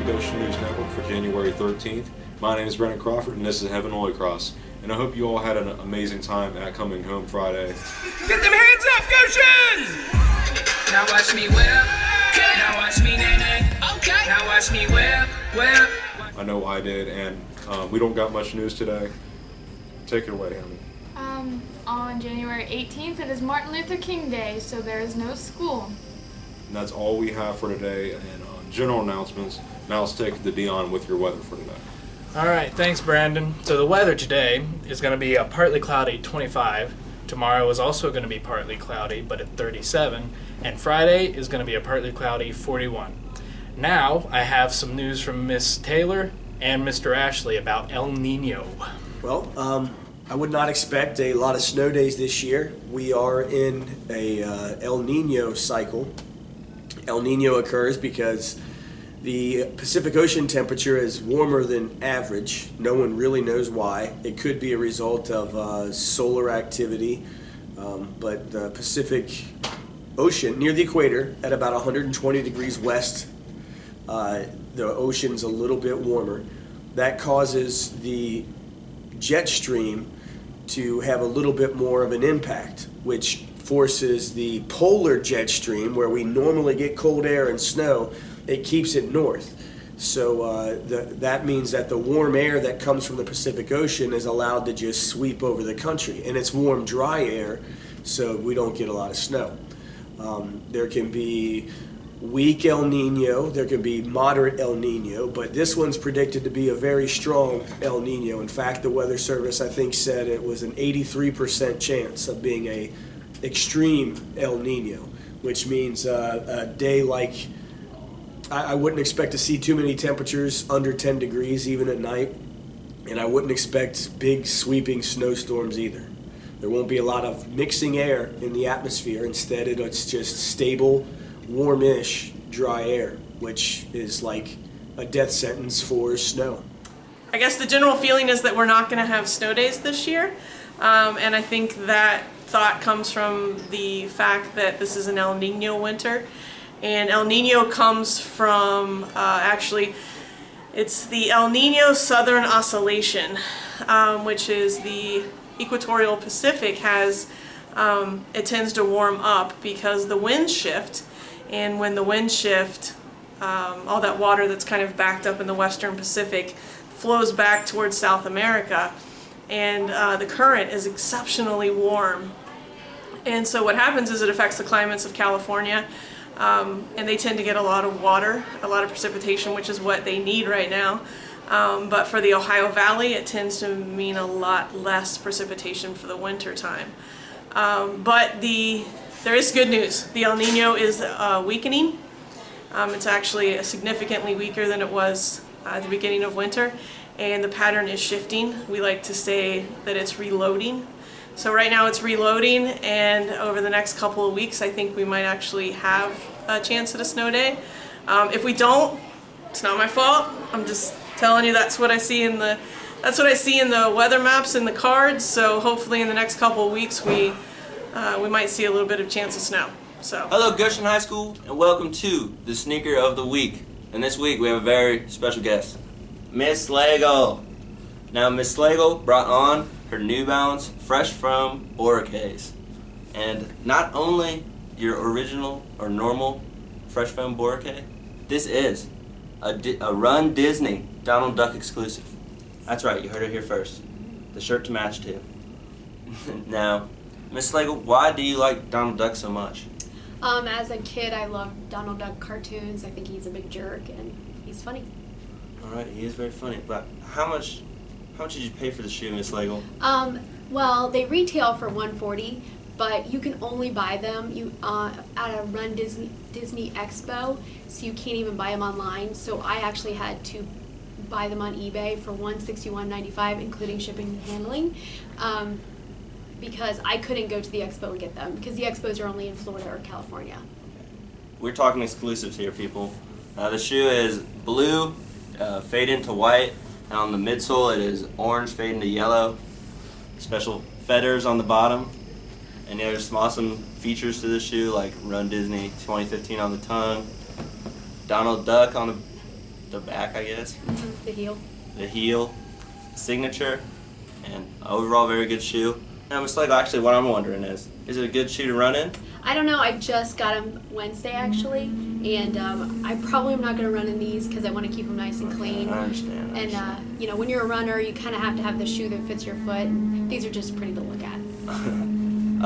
Ocean News Network for January 13th. My name is Brennan Crawford and this is Heaven Oil Cross. And I hope you all had an amazing time at Coming Home Friday. Get them hands up, Goshen! Now watch me whip. Now watch me nay-nay. Okay. Now watch me whip. I know I did, and we don't got much news today. Take it away, honey. On January 18th, it is Martin Luther King Day, so there is no school. And that's all we have for today. And general announcements. Now let's take the Dion with your weather for today. All right, thanks, Brandon. So the weather today is going to be a partly cloudy 25. Tomorrow is also going to be partly cloudy, but at 37. And Friday is going to be a partly cloudy 41. Now I have some news from Miss Taylor and Mr. Ashley about El Nino. Well, I would not expect a lot of snow days this year. We are in a El Nino cycle. El Nino occurs because the Pacific Ocean temperature is warmer than average. No one really knows why. It could be a result of solar activity, but the Pacific Ocean near the equator at about 120 degrees west, the ocean's a little bit warmer. That causes the jet stream to have a little bit more of an impact, which forces the polar jet stream, where we normally get cold air and snow, it keeps it north. So that means that the warm air that comes from the Pacific Ocean is allowed to just sweep over the country. And it's warm, dry air, so we don't get a lot of snow. There can be weak El Nino, there can be moderate El Nino, but this one's predicted to be a very strong El Nino. In fact, the Weather Service, I think, said it was an 83% chance of being a extreme El Nino, which means a day like, I wouldn't expect to see too many temperatures under 10 degrees even at night, and I wouldn't expect big sweeping snowstorms either. There won't be a lot of mixing air in the atmosphere. Instead, it's just stable, warmish, dry air, which is like a death sentence for snow. I guess the general feeling is that we're not going to have snow days this year, and I think that thought comes from the fact that this is an El Nino winter, and El Nino comes from actually it's the El Nino Southern Oscillation, which is the equatorial Pacific has it tends to warm up because the winds shift, and when the winds shift, all that water that's kind of backed up in the western Pacific flows back towards South America, and the current is exceptionally warm. And so what happens is it affects the climates of California, and they tend to get a lot of water, a lot of precipitation, which is what they need right now. But for the Ohio Valley, it tends to mean a lot less precipitation for the winter time. But there is good news. The El Nino is weakening. It's actually significantly weaker than it was at the beginning of winter, and the pattern is shifting. We like to say that it's reloading. So right now it's reloading, and over the next couple of weeks I think we might actually have a chance at a snow day. If we don't, it's not my fault. I'm just telling you that's what I see in the weather maps and the cards. So hopefully in the next couple of weeks we might see a little bit of chance of snow. So hello Goshen High School, and welcome to the Sneaker of the Week. And this week we have a very special guest, Miss Slagle. Now Miss Slagle brought on her New Balance fresh from Boracay, and not only your original or normal fresh from Boracay, this is a Run Disney Donald Duck exclusive. That's right, you heard it here first. The shirt to match too. Now, Miss Slagle, why do you like Donald Duck so much? As a kid, I loved Donald Duck cartoons. I think he's a big jerk and he's funny. All right, he is very funny. But how much did you pay for the shoe, Miss Slagle? Well, they retail for $140, but you can only buy them at a Run Disney Expo, so you can't even buy them online. So I actually had to buy them on eBay for $161.95, including shipping and handling, because I couldn't go to the expo and get them because the expos are only in Florida or California. We're talking exclusives here, people. The shoe is blue, fade into white, and on the midsole it is orange, fade into yellow. Special feathers on the bottom, and there's some awesome features to the shoe, like Run Disney 2015 on the tongue, Donald Duck on the the back, I guess, The heel. the heel, signature, and overall very good shoe. Now, Miss Lego, actually, what I'm wondering is it a good shoe to run in? I don't know. I just got them Wednesday actually, and I probably am not going to run in these because I want to keep them nice and clean. I understand. And you know, when you're a runner, you kind of have to have the shoe that fits your foot. And these are just pretty to look at.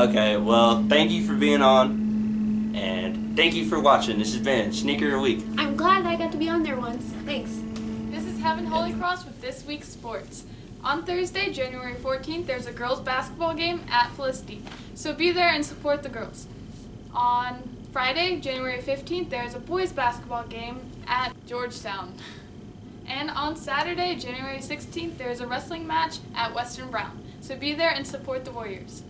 Okay, well, thank you for being on, and thank you for watching. This has been Sneaker of the Week. I'm glad I got to be on there once. Thanks. This is Heaven Holy Cross with this week's sports. On Thursday, January 14th, there's a girls' basketball game at Felicity, so be there and support the girls. On Friday, January 15th, there's a boys' basketball game at Georgetown. And on Saturday, January 16th, there's a wrestling match at Western Brown, so be there and support the Warriors.